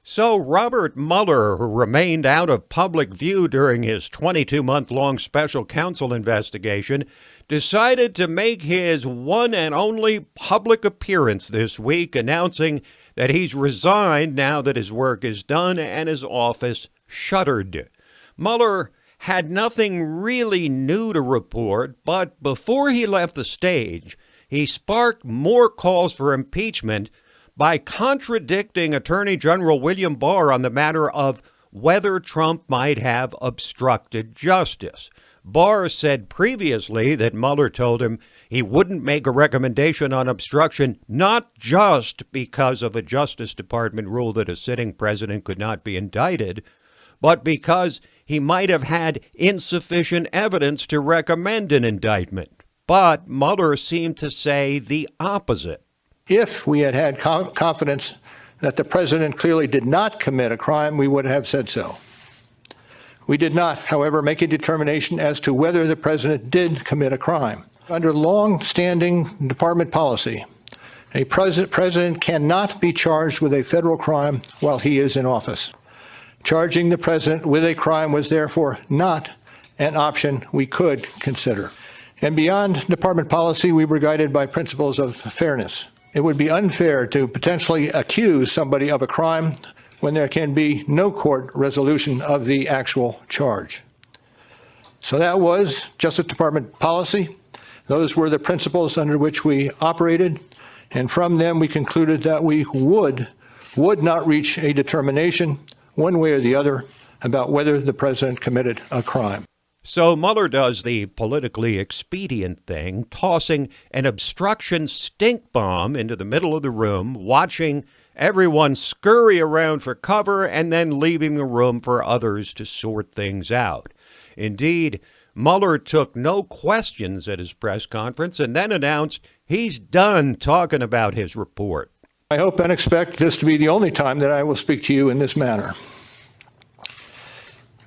So Robert Mueller, who remained out of public view during his 22-month-long special counsel investigation, decided to make his one and only public appearance this week, announcing that he's resigned now that his work is done and his office shuttered. Mueller had nothing really new to report, but before he left the stage, he sparked more calls for impeachment by contradicting Attorney General William Barr on the matter of whether Trump might have obstructed justice. Barr said previously that Mueller told him he wouldn't make a recommendation on obstruction, not just because of a Justice Department rule that a sitting president could not be indicted, but because he might have had insufficient evidence to recommend an indictment. But Mueller seemed to say the opposite. If we had had confidence that the president clearly did not commit a crime, we would have said so. We did not, however, make a determination as to whether the president did commit a crime. Under long-standing department policy, a president cannot be charged with a federal crime while he is in office. Charging the president with a crime was therefore not an option we could consider. And beyond department policy, we were guided by principles of fairness. It would be unfair to potentially accuse somebody of a crime when there can be no court resolution of the actual charge. So that was Justice Department policy. Those were the principles under which we operated, and from them we concluded that we would not reach a determination one way or the other about whether the president committed a crime. So Mueller does the politically expedient thing, tossing an obstruction stink bomb into the middle of the room, watching everyone scurry around for cover, and then leaving the room for others to sort things out. Indeed, Mueller took no questions at his press conference and then announced he's done talking about his report. I hope and expect this to be the only time that I will speak to you in this manner.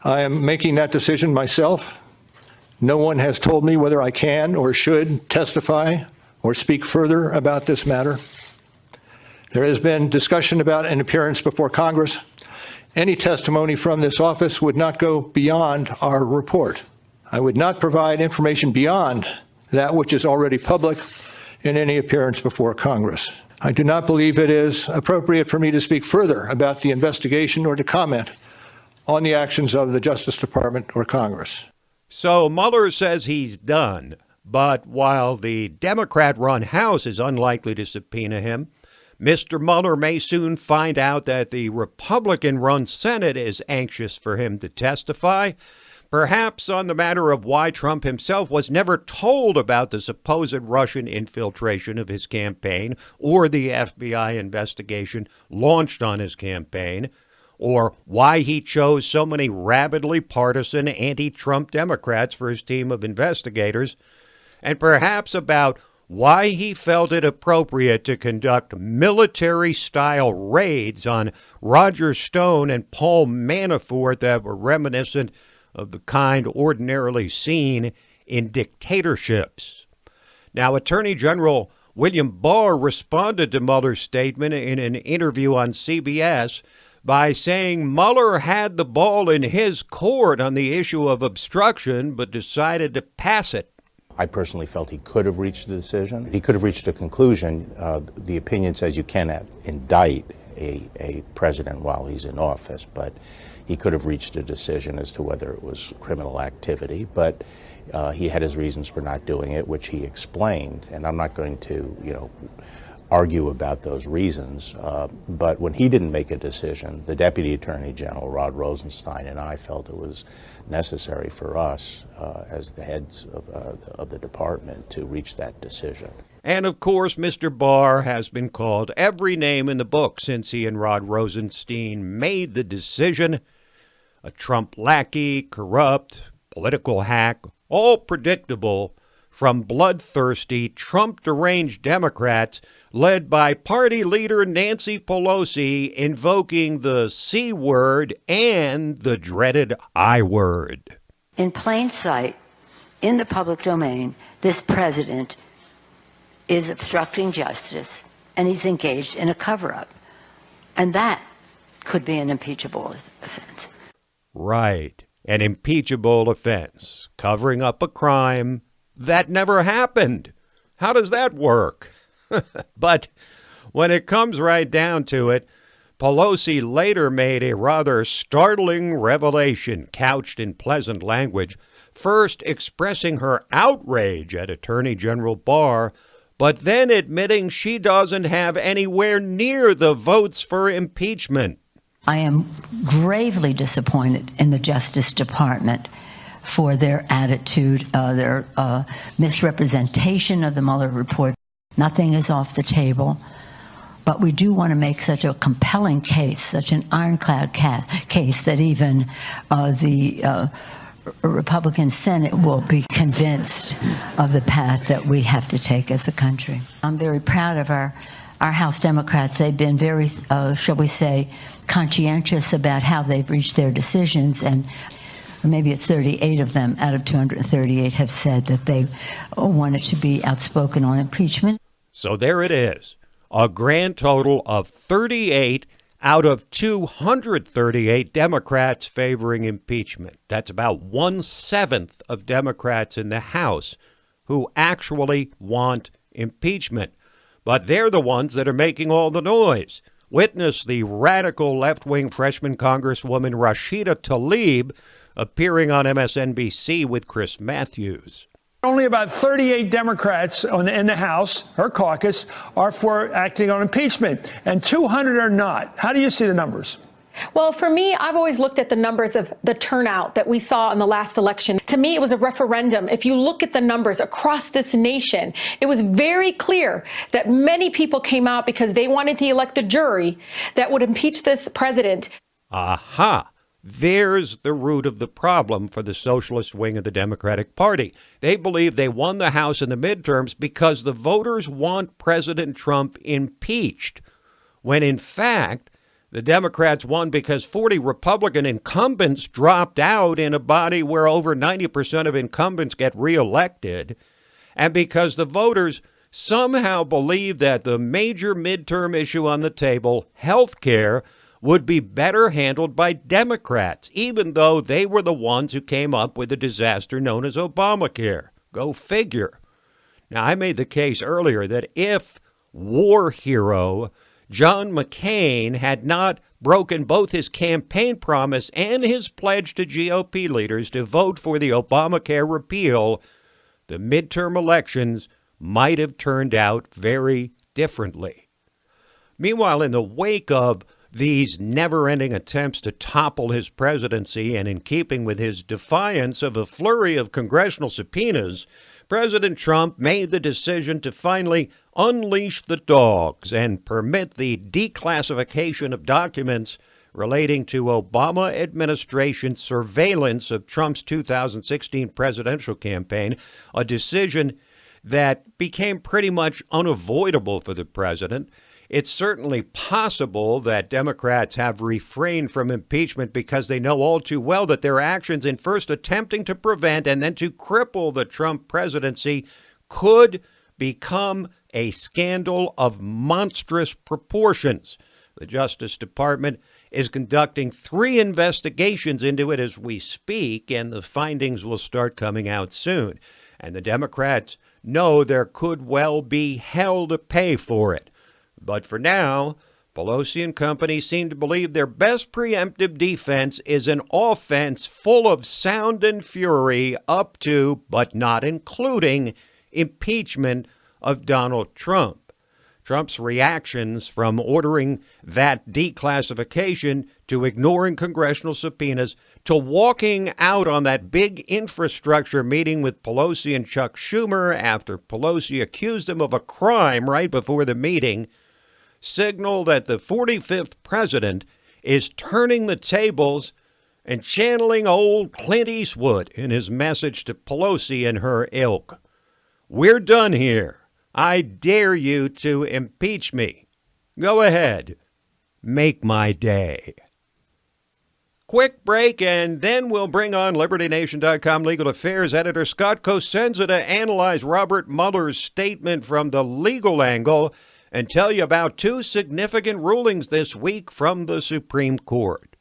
I am making that decision myself. No one has told me whether I can or should testify or speak further about this matter. There has been discussion about an appearance before Congress. Any testimony from this office would not go beyond our report. I would not provide information beyond that which is already public in any appearance before Congress. I do not believe it is appropriate for me to speak further about the investigation or to comment on the actions of the Justice Department or Congress. So Mueller says he's done, but while the Democrat-run House is unlikely to subpoena him, Mr. Mueller may soon find out that the Republican-run Senate is anxious for him to testify, perhaps on the matter of why Trump himself was never told about the supposed Russian infiltration of his campaign or the FBI investigation launched on his campaign, or why he chose so many rabidly partisan anti-Trump Democrats for his team of investigators, and perhaps about why he felt it appropriate to conduct military-style raids on Roger Stone and Paul Manafort that were reminiscent of the kind ordinarily seen in dictatorships. Now, Attorney General William Barr responded to Mueller's statement in an interview on CBS by saying Mueller had the ball in his court on the issue of obstruction, but decided to pass it. I personally felt he could have reached a decision. He could have reached a conclusion. The opinion says you cannot indict a president while he's in office, but he could have reached a decision as to whether it was criminal activity. But he had his reasons for not doing it, which he explained. And I'm not going to, argue about those reasons. But when he didn't make a decision, the Deputy Attorney General, Rod Rosenstein, and I felt it was necessary for us as the heads of the department to reach that decision. And, of course, Mr. Barr has been called every name in the book since he and Rod Rosenstein made the decision. A Trump lackey, corrupt, political hack, all predictable from bloodthirsty, Trump-deranged Democrats led by party leader Nancy Pelosi invoking the C word and the dreaded I word. In plain sight, in the public domain, this president is obstructing justice and he's engaged in a cover-up. And that could be an impeachable offense. Right. An impeachable offense. Covering up a crime that never happened. How does that work? But when it comes right down to it, Pelosi later made a rather startling revelation couched in pleasant language, first expressing her outrage at Attorney General Barr, but then admitting she doesn't have anywhere near the votes for impeachment. I am gravely disappointed in the Justice Department for their attitude, their misrepresentation of the Mueller report. Nothing is off the table. But we do want to make such a compelling case, such an ironclad case, that even the Republican Senate will be convinced of the path that we have to take as a country. I'm very proud of our House Democrats. They've been very, shall we say, conscientious about how they've reached their decisions, and maybe it's 38 of them out of 238 have said that they wanted to be outspoken on impeachment. So there it is. A grand total of 38 out of 238 Democrats favoring impeachment. That's about 1/7 of Democrats in the House who actually want impeachment. But they're the ones that are making all the noise. Witness the radical left-wing freshman Congresswoman Rashida Tlaib appearing on MSNBC with Chris Matthews. Only about 38 Democrats in the House, her caucus, are for acting on impeachment, and 200 are not. How do you see the numbers? Well, for me, I've always looked at the numbers of the turnout that we saw in the last election. To me, it was a referendum. If you look at the numbers across this nation, it was very clear that many people came out because they wanted to elect a jury that would impeach this president. Aha! There's the root of the problem for the socialist wing of the Democratic Party. They believe they won the House in the midterms because the voters want President Trump impeached, when in fact, the Democrats won because 40 Republican incumbents dropped out in a body where over 90% of incumbents get reelected, and because the voters somehow believe that the major midterm issue on the table, health care, would be better handled by Democrats, even though they were the ones who came up with the disaster known as Obamacare. Go figure. Now, I made the case earlier that if war hero John McCain had not broken both his campaign promise and his pledge to GOP leaders to vote for the Obamacare repeal, the midterm elections might have turned out very differently. Meanwhile, in the wake of these never-ending attempts to topple his presidency, and in keeping with his defiance of a flurry of congressional subpoenas, President Trump made the decision to finally unleash the dogs and permit the declassification of documents relating to Obama administration surveillance of Trump's 2016 presidential campaign, a decision that became pretty much unavoidable for the president. It's certainly possible that Democrats have refrained from impeachment because they know all too well that their actions in first attempting to prevent and then to cripple the Trump presidency could become a scandal of monstrous proportions. The Justice Department is conducting 3 investigations into it as we speak, and the findings will start coming out soon. And the Democrats know there could well be hell to pay for it. But for now, Pelosi and company seem to believe their best preemptive defense is an offense full of sound and fury up to, but not including, impeachment of Donald Trump. Trump's reactions from ordering that declassification to ignoring congressional subpoenas to walking out on that big infrastructure meeting with Pelosi and Chuck Schumer after Pelosi accused him of a crime right before the meeting signal that the 45th president is turning the tables and channeling old Clint Eastwood in his message to Pelosi and her ilk. We're done here. I dare you to impeach me. Go ahead. Make my day. Quick break, and then we'll bring on LibertyNation.com legal affairs editor Scott Cosenza to analyze Robert Mueller's statement from the legal angle and tell you about two significant rulings this week from the Supreme Court.